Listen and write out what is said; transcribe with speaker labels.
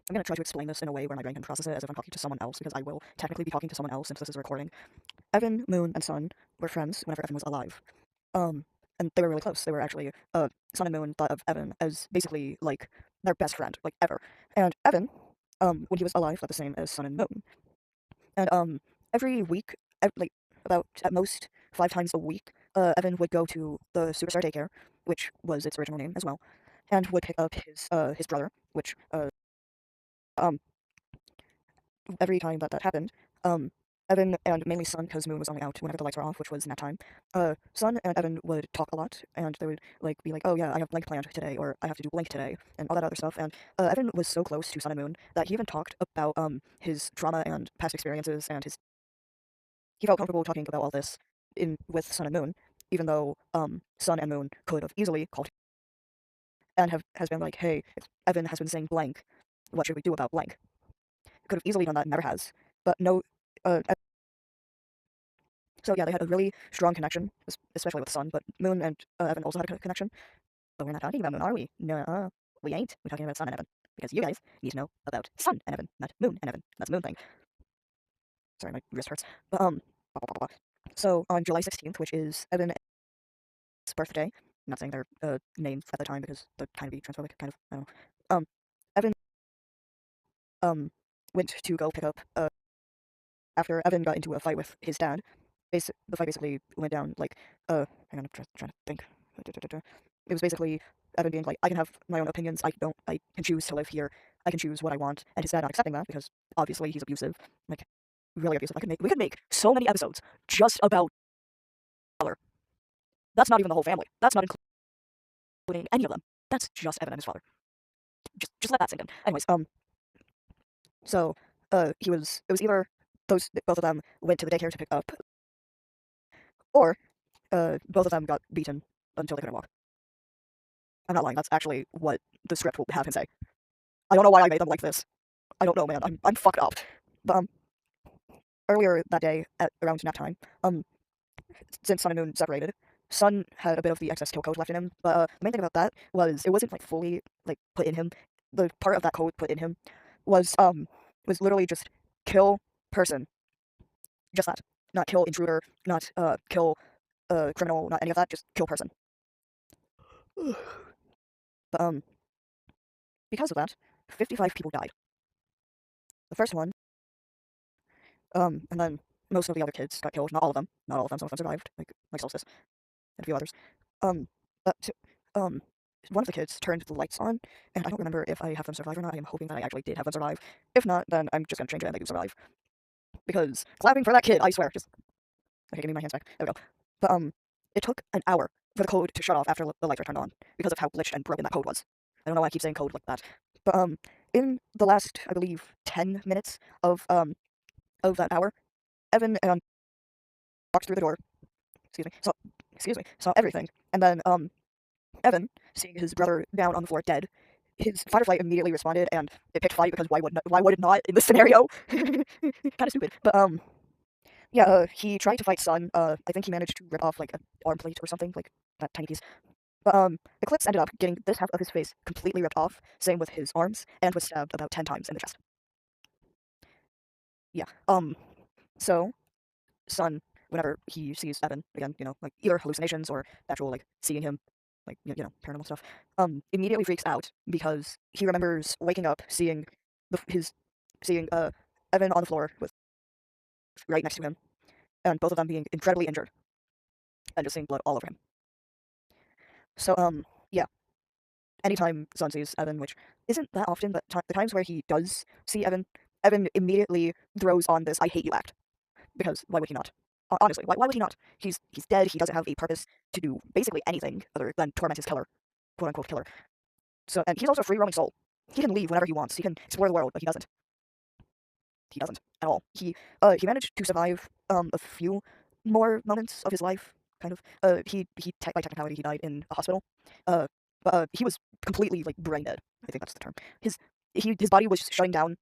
Speaker 1: I'm gonna try to explain this in a way where my brain can process it as if I'm talking to someone else, because I will technically be talking to someone else since this is a recording. Evan, Moon, and Sun were friends whenever Evan was alive. Um, and they were really close. They were actually, Sun and Moon thought of Evan as basically, like, their best friend, like, ever. And Evan, when he was alive, thought the same as Sun and Moon. And, every week, like, about, at most, 5 times a week, Evan would go to the Superstar Daycare, which was its original name as well, and would pick up his brother, which, um, every time that happened, um, Evan and mainly Sun, because Moon was only out whenever the lights were off, which was nap time. Sun and Evan would talk a lot, and they would like be like, "Oh yeah, I have blank planned today," or "I have to do blank today," and all that other stuff. And Evan was so close to Sun and Moon that he even talked about his trauma and past experiences, and he felt comfortable talking about all this in with Sun and Moon, even though Sun and Moon could have easily called and has been like, "Hey, if Evan has been saying blank, what should we do about blank?" Could have easily done that, never has, but no. So yeah, they had a really strong connection, especially with Sun, but Moon and Evan also had a connection. But we're not talking about Moon, are we? No, we ain't. We're talking about Sun and Evan. Because you guys need to know about Sun and Evan, not Moon and Evan. That's a Moon thing. Sorry, my wrist hurts. But, so on July 16th, which is Evan's birthday, I'm not saying their name at the time because they'd kind of be transphobic, kind of, I don't know. Evan, went to go pick up, after Evan got into a fight with his dad. The fight basically went down like, hang on, I'm trying to think. It was basically Evan being like, I can have my own opinions, I can choose to live here, I can choose what I want, and his dad not accepting that because obviously he's abusive, like, really abusive. We could make so many episodes just about father. That's not even the whole family. That's not including any of them. That's just Evan and his father. Just let that sink in. Anyways, so, it was either both of them went to the daycare to pick up, or, both of them got beaten until they couldn't walk. I'm not lying, that's actually what the script will have him say. I don't know why I made them like this. I don't know, man. I'm fucked up. But earlier that day at around nap time, since Sun and Moon separated, Sun had a bit of the excess kill code left in him. But the main thing about that was it wasn't like fully like put in him. The part of that code put in him was literally just kill person. Just that. Not kill intruder, not kill criminal, not any of that, just kill person. But because of that, 55 people died. The first one, and then most of the other kids got killed. Not all of them. Not all of them. Some of them survived, like Solstice and a few others. But one of the kids turned the lights on, and I don't remember if I have them survive or not. I am hoping that I actually did have them survive. If not, then I'm just gonna change it and they do survive. Because clapping for that kid, I swear. Just okay, give me my hands back. There we go. But it took an hour for the code to shut off after the lights were turned on because of how glitched and broken that code was. I don't know why I keep saying code like that. But in the last, I believe, 10 minutes of that hour, Evan walked through the door. Saw everything, and then Evan, seeing his brother down on the floor dead, his fight or flight immediately responded, and it picked fight because why would it not in this scenario? Kind of stupid, but yeah, he tried to fight Sun. I think he managed to rip off like an arm plate or something, like that tiny piece. But Eclipse ended up getting this half of his face completely ripped off. Same with his arms, and was stabbed about 10 times in the chest. Yeah. So Sun, whenever he sees Evan again, like either hallucinations or actual like seeing him, like paranormal stuff, immediately freaks out because he remembers waking up seeing his seeing Evan on the floor with right next to him, and both of them being incredibly injured and just seeing blood all over him. So yeah, anytime Sun sees Evan, which isn't that often, but the times where he does see Evan, Evan immediately throws on this "I hate you" act because why would he not? Honestly, why would he not? He's dead. He doesn't have a purpose to do basically anything other than torment his killer, quote unquote killer. So, and he's also a free roaming soul. He can leave whenever he wants. He can explore the world, but he doesn't. He doesn't at all. He managed to survive a few more moments of his life. Kind of. By technicality he died in a hospital. But he was completely like brain dead. I think that's the term. His body was shutting down